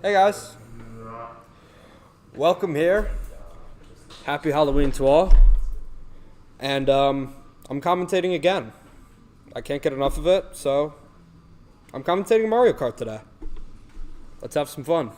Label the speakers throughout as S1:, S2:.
S1: Hey guys, welcome here. Happy Halloween to all. And I'm commentating again. I can't get enough of it, so I'm commentating Mario Kart today. Let's have some fun.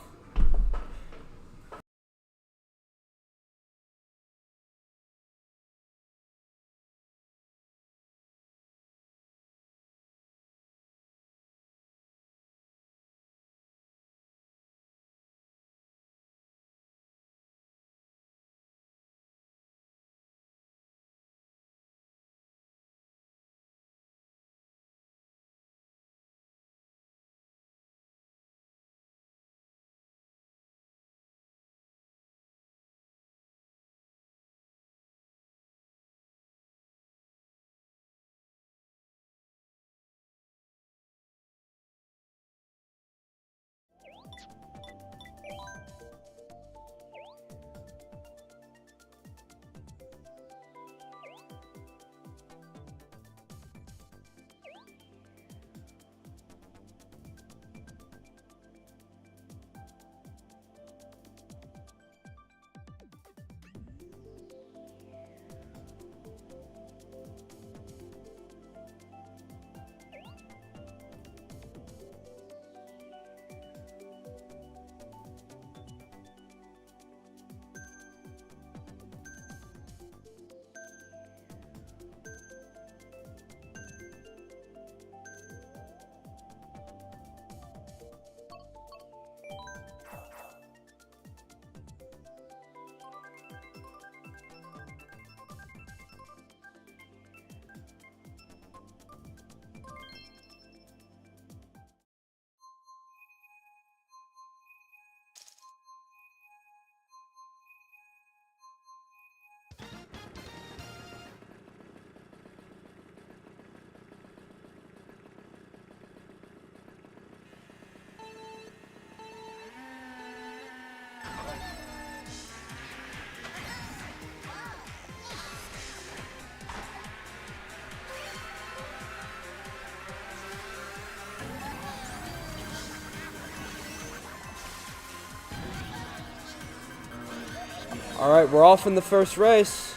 S1: Alright, we're off in the first race.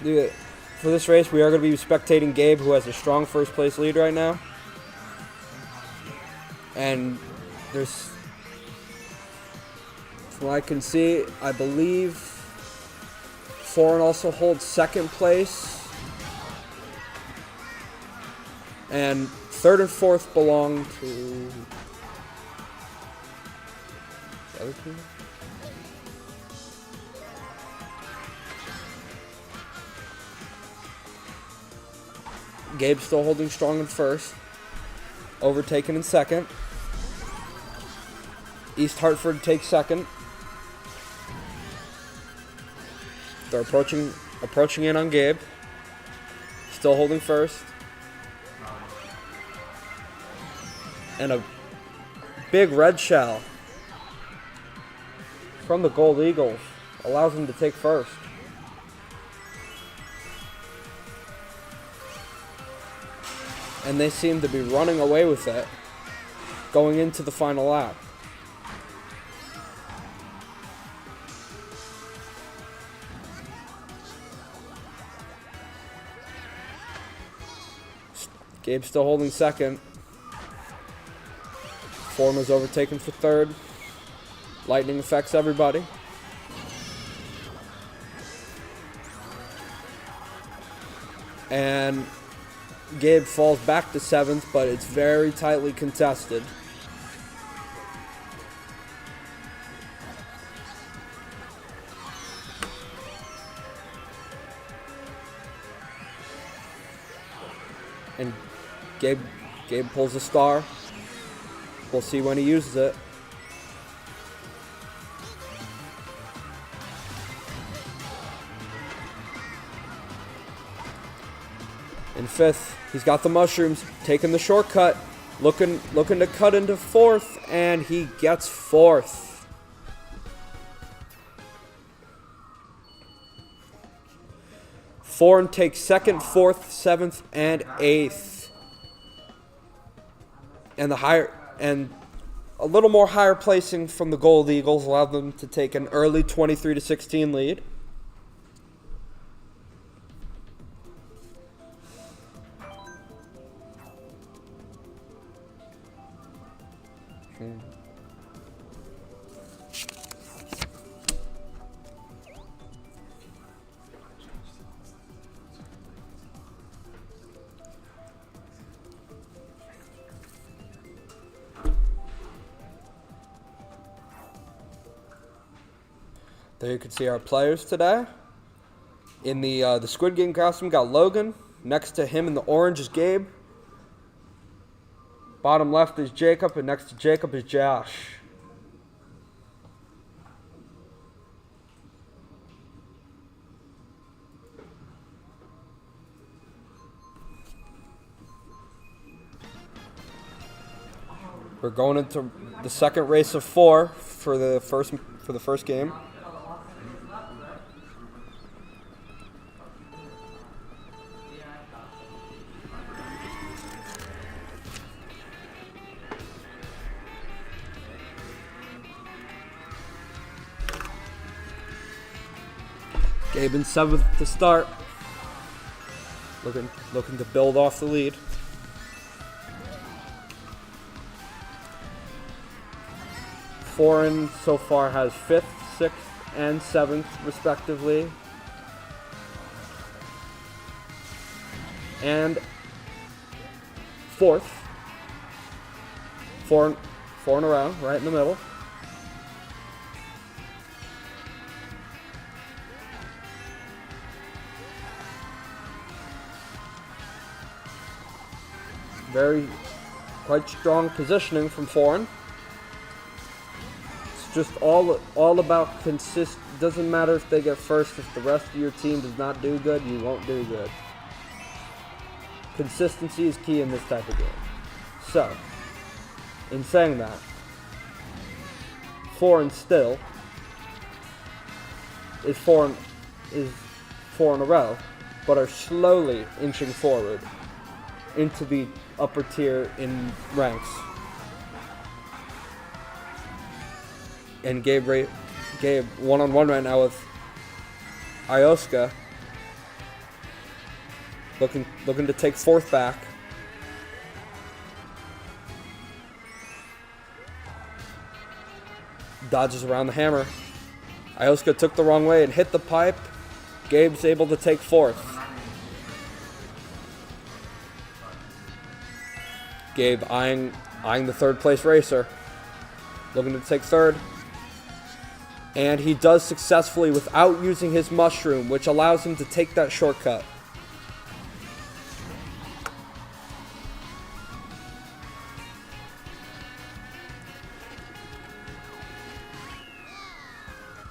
S1: For this race, we are going to be spectating Gabe, who has a strong first place lead right now. And there's, from what I can see, I believe Foran also holds second place. And third and fourth belong to the other team. Gabe's still holding strong in first. Overtaken in second. East Hartford takes second. They're approaching in on Gabe. Still holding first. And a big red shell from the Gold Eagles allows him to take first. And they seem to be running away with it going into the final lap. Gabe's still holding second. Foran is overtaken for third. Lightning affects everybody. And Gabe falls back to seventh, but it's very tightly contested. And Gabe pulls a star. We'll see when he uses it. In fifth, he's got the mushrooms, taking the shortcut, looking to cut into fourth, and he gets fourth. Foran takes second, fourth, seventh, and eighth. And a little more higher placing from the Gold Eagles allowed them to take an early 23-16 lead. There you can see our players today. In the Squid Game costume, got Logan. Next to him in the orange is Gabe. Bottom left is Jacob, and next to Jacob is Josh. We're going into the second race of 4 for the first game. Gabe in 7th to start. Looking to build off the lead. Foran so far has 5th, 6th, and 7th respectively. And 4th. Four in a row, right in the middle. Quite strong positioning from Foran. It's just all about doesn't matter if they get first. If the rest of your team does not do good, you won't do good. Consistency is key in this type of game. So, in saying that, Foran still is four in a row, but are slowly inching forward into the upper tier in ranks. And Gabe one-on-one right now with Ioska, looking to take 4th back. Dodges around the hammer. Ioska took the wrong way and hit the pipe. Gabe's able to take 4th. Gabe eyeing the 3rd place racer, looking to take 3rd. And he does successfully without using his mushroom, which allows him to take that shortcut.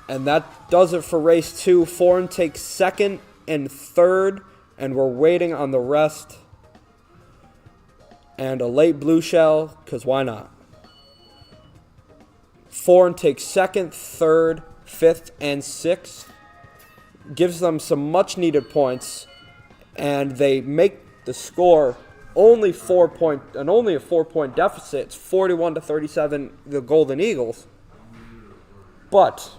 S1: And that does it for race 2. Foran takes 2nd and 3rd, and we're waiting on the rest. And a late blue shell, because why not? Foran takes 2nd, 3rd, 5th, and 6th. Gives them some much-needed points, and they make the score only a 4-point deficit. It's 41-37, the Golden Eagles. But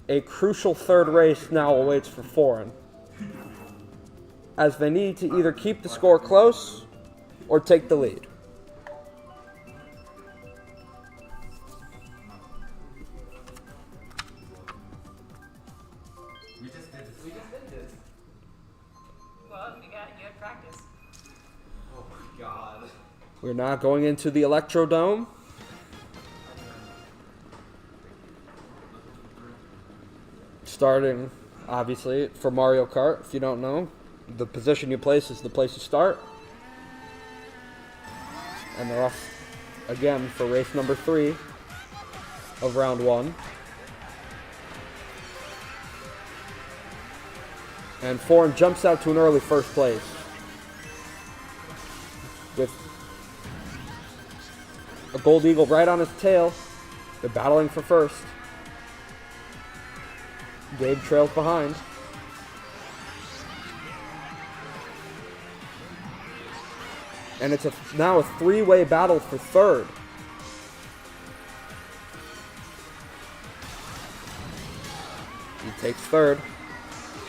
S1: a crucial 3rd race now awaits for Foran, as they need to either keep the score close or take the lead.
S2: We just did this. Well, you had practice. Oh my god.
S1: We're not going into the Electrodome. Starting, obviously, for Mario Kart, if you don't know, the position you place is the place you start. And they're off again for race number 3 of round 1. And Foran jumps out to an early 1st place with a Gold Eagle right on his tail. They're battling for 1st. Gabe trails behind. And it's now a 3-way battle for 3rd. He takes third.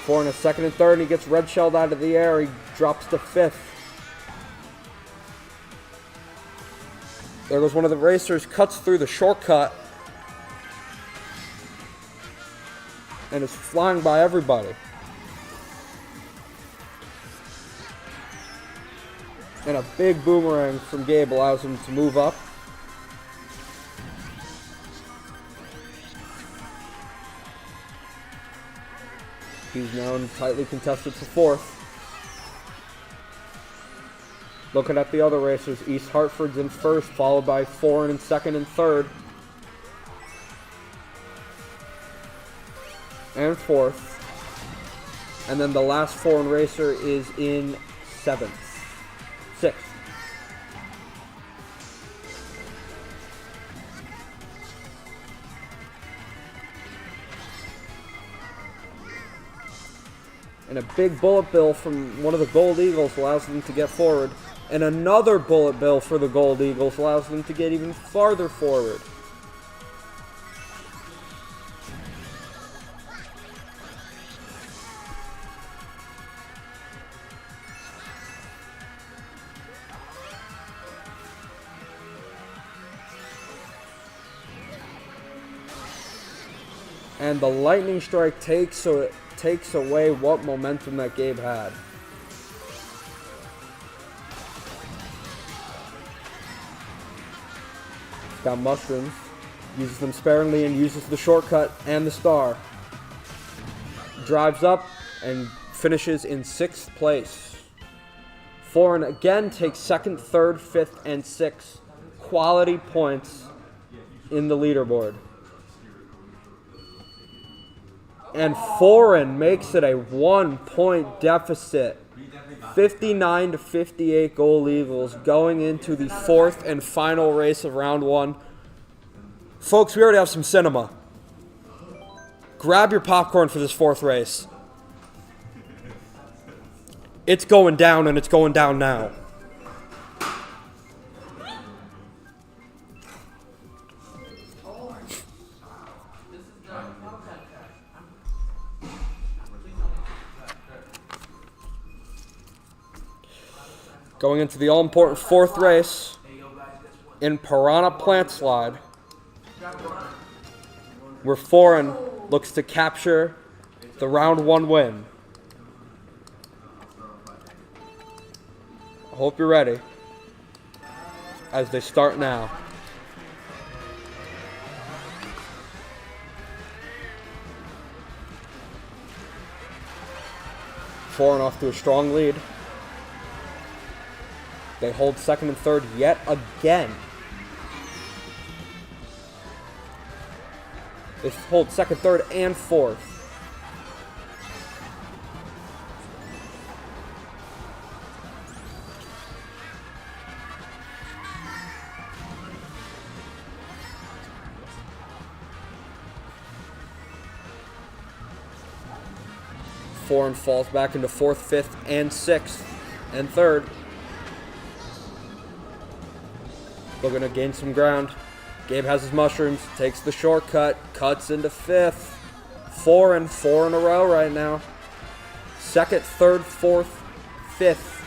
S1: Foran is second and third, and he gets red shelled out of the air. He drops to fifth. There goes one of the racers, cuts through the shortcut, and is flying by everybody. And a big boomerang from Gabe allows him to move up. He's now tightly contested for fourth. Looking at the other racers, East Hartford's in first, followed by Foran in second and third. And fourth. And then the last Foran racer is in sixth. And a big bullet bill from one of the Gold Eagles allows them to get forward. And another bullet bill for the Gold Eagles allows them to get even farther forward. And the lightning strike takes away what momentum that Gabe had. Got mushrooms, uses them sparingly and uses the shortcut and the star. Drives up and finishes in sixth place. Foran again takes second, third, fifth, and sixth quality points in the leaderboard. And Foran makes it a 1-point deficit. 59-58 Gold Eagles going into the fourth and final race of round one. Folks, we already have some cinema. Grab your popcorn for this fourth race. It's going down, and it's going down now. Going into the all-important fourth race in Piranha Plant Slide, where Foran looks to capture the round one win. I hope you're ready as they start now. Foran off to a strong lead. They hold second and third yet again. They hold second, third, and fourth. Foran falls back into fourth, fifth, and sixth, and third. Looking to gain some ground. Gabe has his mushrooms, takes the shortcut, cuts into fifth. Four in a row right now. Second, third, fourth, fifth.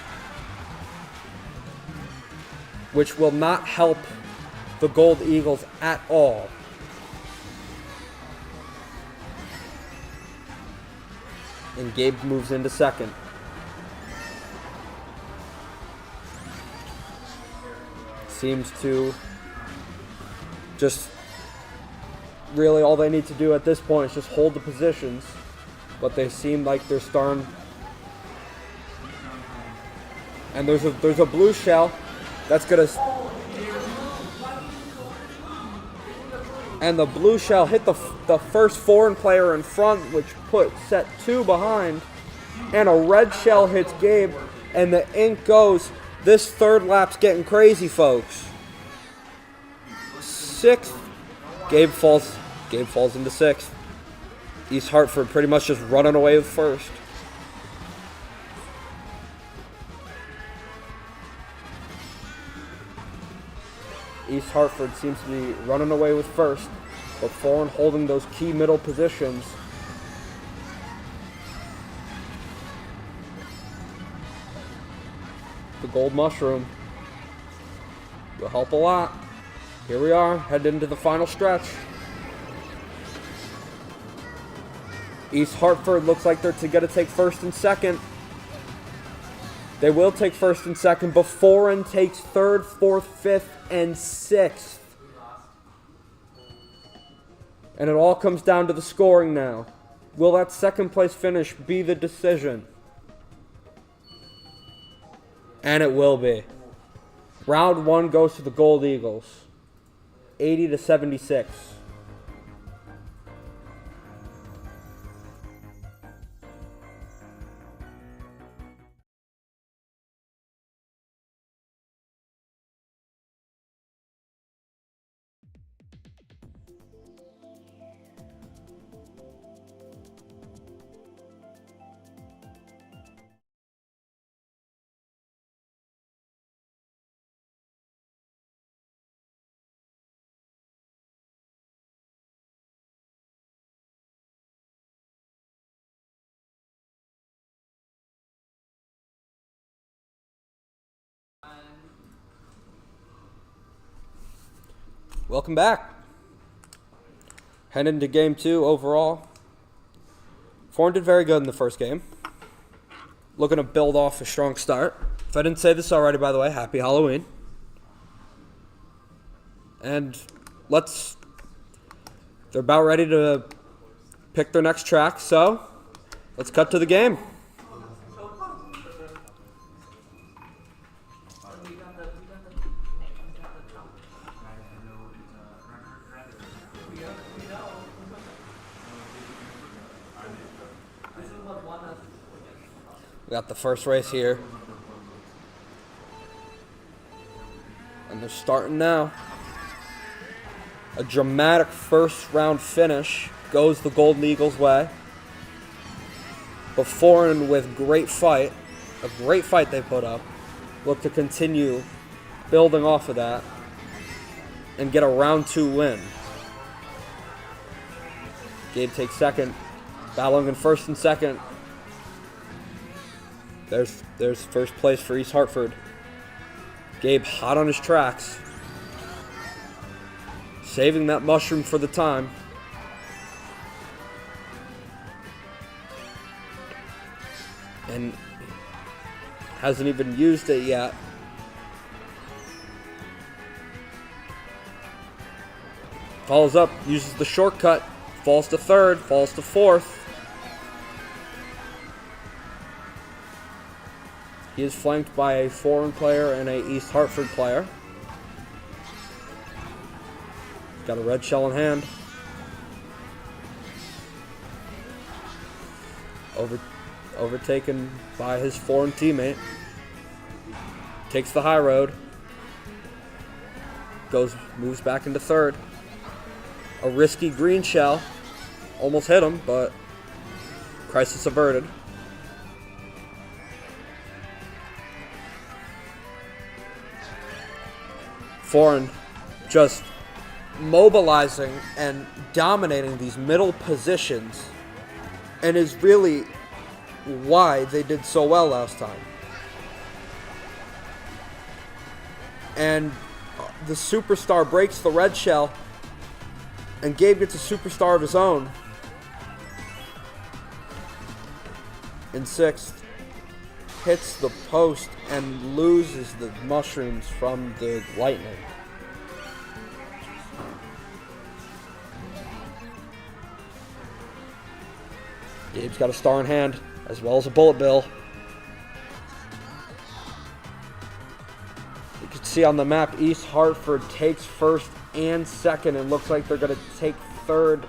S1: Which will not help the Gold Eagles at all. And Gabe moves into second. Seems to just really all they need to do at this point is just hold the positions, but they seem like they're starting. And there's a blue shell that's gonna, and the blue shell hit the first foreign player in front, which put set two behind, and a red shell hits Gabe, and the ink goes. This third lap's getting crazy, folks. Sixth, Gabe falls into sixth. East Hartford pretty much just running away with first. East Hartford seems to be running away with first, but Foran holding those key middle positions The gold mushroom will help a lot. Here we are, heading into the final stretch. East Hartford looks like they're going to take first and second. They will take first and second, but Foran takes third, fourth, fifth, and sixth. And it all comes down to the scoring now. Will that second place finish be the decision? And it will be. Round one goes to the Gold Eagles. 80-76. Welcome back. Heading into game two overall. Foran did very good in the first game. Looking to build off a strong start. If I didn't say this already, by the way, happy Halloween. And they're about ready to pick their next track, so let's cut to the game. We got the first race here. And they're starting now. A dramatic first round finish goes the Golden Eagles' way. But Foran, with a great fight they put up, look to continue building off of that and get a round two win. Gabe takes second, battling in first and second. There's first place for East Hartford. Gabe hot on his tracks. Saving that mushroom for the time. And hasn't even used it yet. Follows up, uses the shortcut, falls to third, falls to fourth. He is flanked by a Foran player and a East Hartford player. He's got a red shell in hand. Overtaken by his Foran teammate. Takes the high road. Moves back into third. A risky green shell. Almost hit him, but crisis averted. Foran just mobilizing and dominating these middle positions, and is really why they did so well last time. And the superstar breaks the red shell, and Gabe gets a superstar of his own in sixth. Hits the post and loses the mushrooms from the lightning. Gabe's got a star in hand, as well as a bullet bill. You can see on the map, East Hartford takes first and second, and looks like they're going to take third.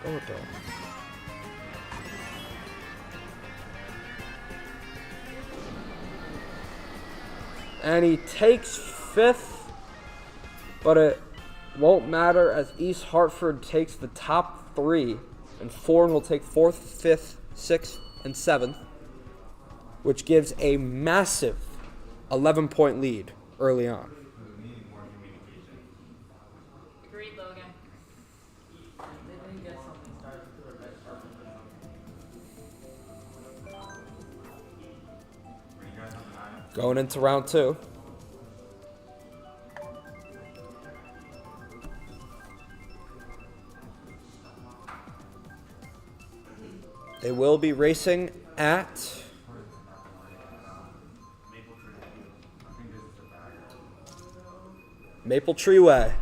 S1: Bullet bill. And he takes fifth, but it won't matter as East Hartford takes the top three, and Foran will take fourth, fifth, sixth, and seventh, which gives a massive 11-point lead early on.
S2: Agreed, Logan.
S1: Going into round 2. They will be racing at Maple Tree Way.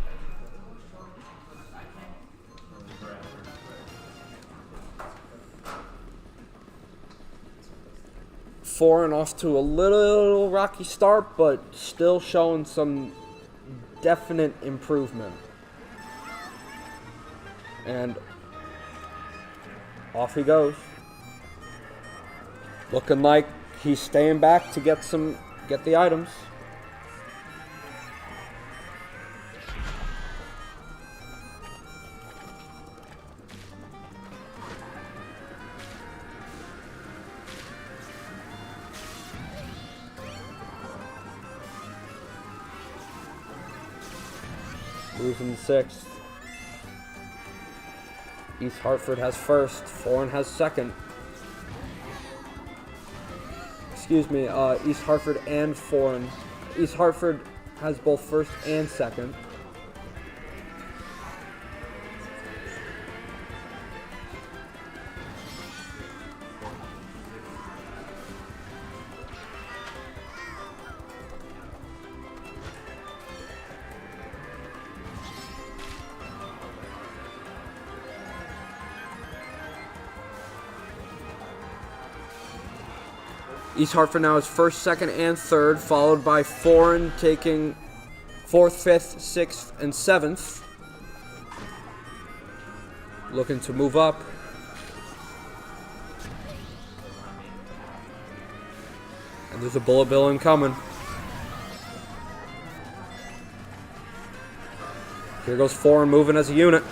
S1: Foran off to a little rocky start, but still showing some definite improvement. And off he goes. Looking like he's staying back to get the items. Losing 6th. East Hartford has 1st. Foran has 2nd. Excuse me, East Hartford and Foran. East Hartford has both 1st and 2nd. East Hartford now is 1st, 2nd, and 3rd, followed by Foran taking 4th, 5th, 6th, and 7th. Looking to move up. And there's a bullet bill incoming. Here goes Foran moving as a unit.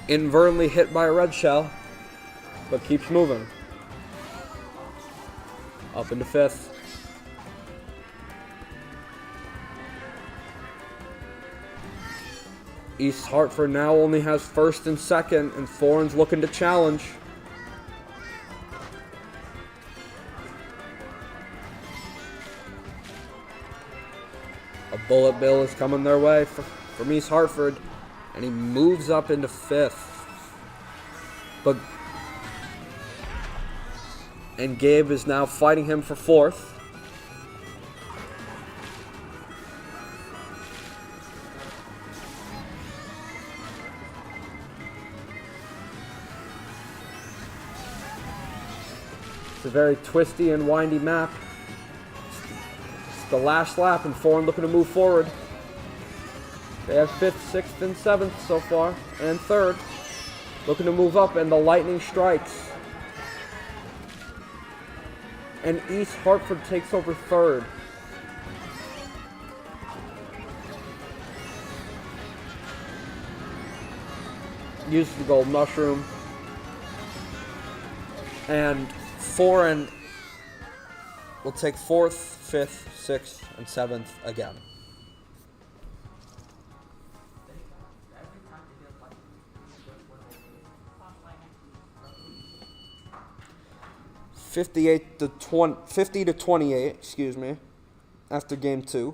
S1: Inadvertently hit by a red shell, but keeps moving. Up into 5th. East Hartford now only has 1st and 2nd, and Foran's looking to challenge. A bullet bill is coming their way from East Hartford, and he moves up into 5th. And Gabe is now fighting him for 4th. It's a very twisty and windy map. It's the last lap, and Foran looking to move forward. They have 5th, 6th, and 7th so far, and 3rd. Looking to move up, and the lightning strikes. And East Hartford takes over 3rd. Uses the gold mushroom. And Foran will take 4th, 5th, 6th, and 7th again. $50 to 28, excuse me, after game 2.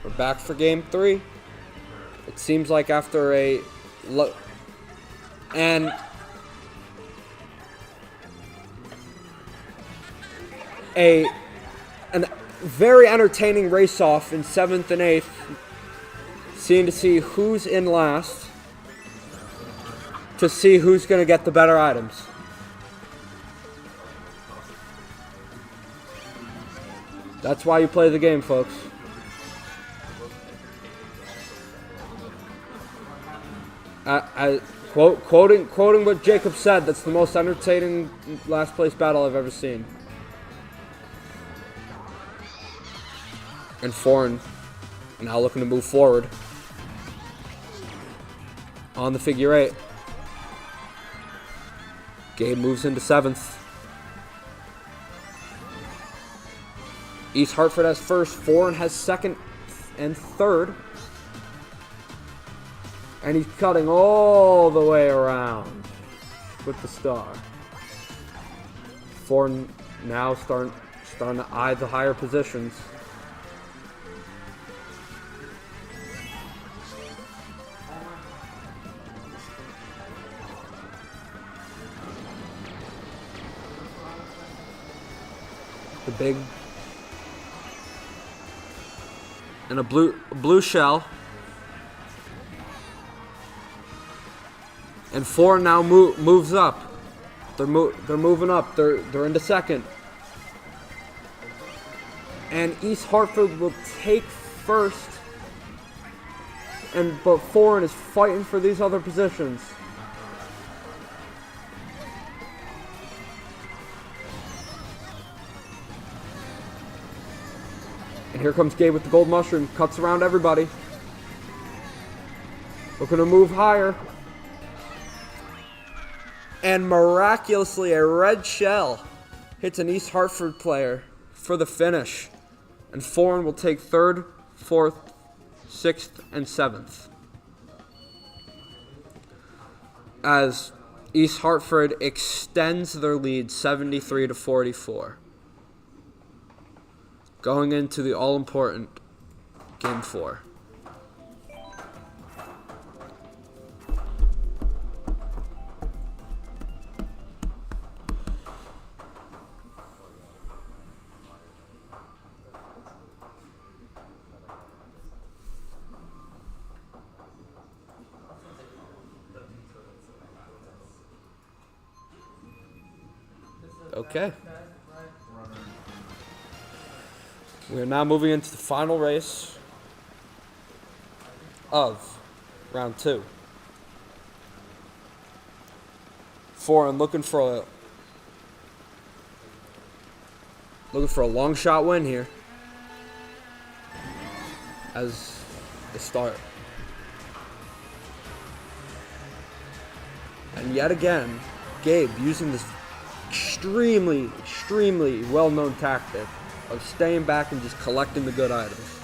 S1: We're back for game 3. It seems like after a very entertaining race-off in 7th and 8th, seeing to see who's in last, to see who's going to get the better items. That's why you play the game, folks. Quoting what Jacob said, that's the most entertaining last place battle I've ever seen. And Foran now looking to move forward on the figure eight. Gabe moves into 7th. East Hartford has first, Foran has 2nd and 3rd. And he's cutting all the way around with the star. Foran now starting to eye the higher positions. The big and a blue shell. And Foran now moves up. They're moving up. They're into 2nd. And East Hartford will take 1st. But Foran is fighting for these other positions. And here comes Gabe with the gold mushroom. Cuts around everybody. Looking to move higher. And miraculously, a red shell hits an East Hartford player for the finish. And Foran will take 3rd, 4th, 6th, and 7th. As East Hartford extends their lead 73-44. Going into the all-important Game 4. Okay. We are now moving into the final race of round 2. Foran looking for a long shot win here as the start. And yet again, Gabe using this extremely well-known tactic of staying back and just collecting the good items.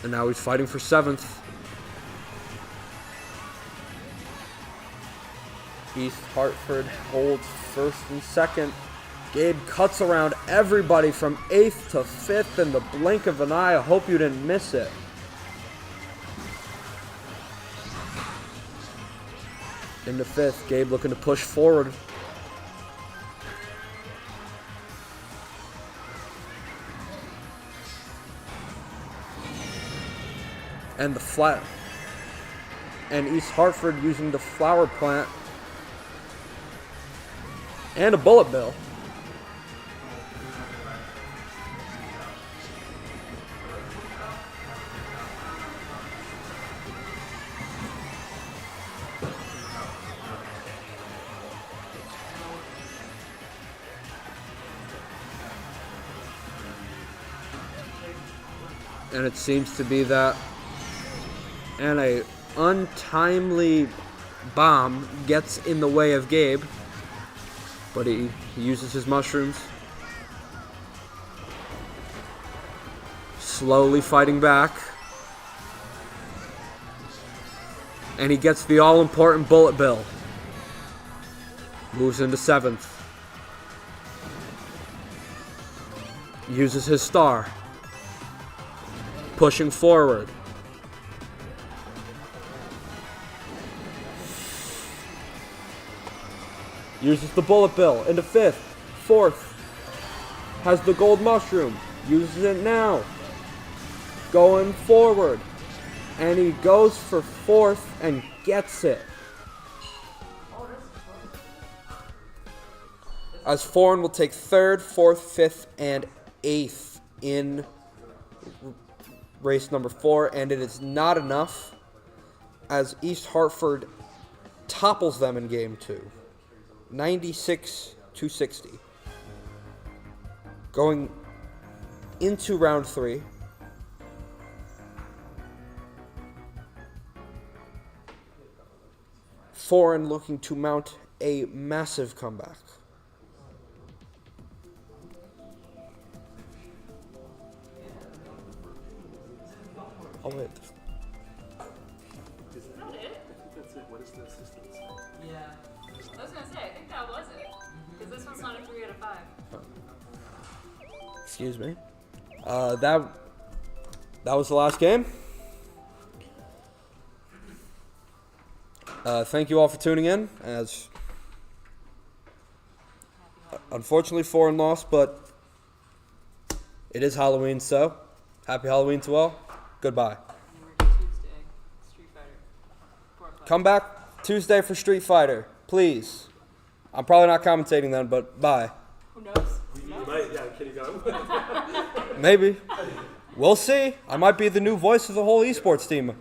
S1: And now he's fighting for 7th. East Hartford holds 1st and 2nd. Gabe cuts around everybody from 8th to 5th in the blink of an eye. I hope you didn't miss it. Into 5th, Gabe looking to push forward. And East Hartford using the flower plant and a bullet bill. And it seems to be that. And a untimely bomb gets in the way of Gabe. But he uses his mushrooms. Slowly fighting back. And he gets the all-important bullet bill. Moves into 7th. Uses his star. Pushing forward. Uses the bullet bill into 5th. 4th. Has the gold mushroom. Uses it now. Going forward. And he goes for 4th and gets it. as Foran will take 3rd, 4th, 5th, and 8th in race number 4, and it is not enough as East Hartford topples them in game 2, 96-60. Going into round 3, Foran looking to mount a massive comeback. Oh wait.
S2: Is that it?
S3: I think that's it. What is the assistant say?
S2: Yeah. I was gonna say, I think that was it. Because this one's not a 3 out of 5.
S1: Excuse me. That was the last game. Thank you all for tuning in. As unfortunately, Foran lost, but it is Halloween, so happy Halloween to all. Goodbye.
S2: Tuesday, Street Fighter. 4 o'clock.
S1: Come back Tuesday for Street Fighter, please. I'm probably not commentating then, but bye.
S2: Who knows?
S3: You might, yeah, can you go?
S1: Maybe. We'll see. I might be the new voice of the whole esports team.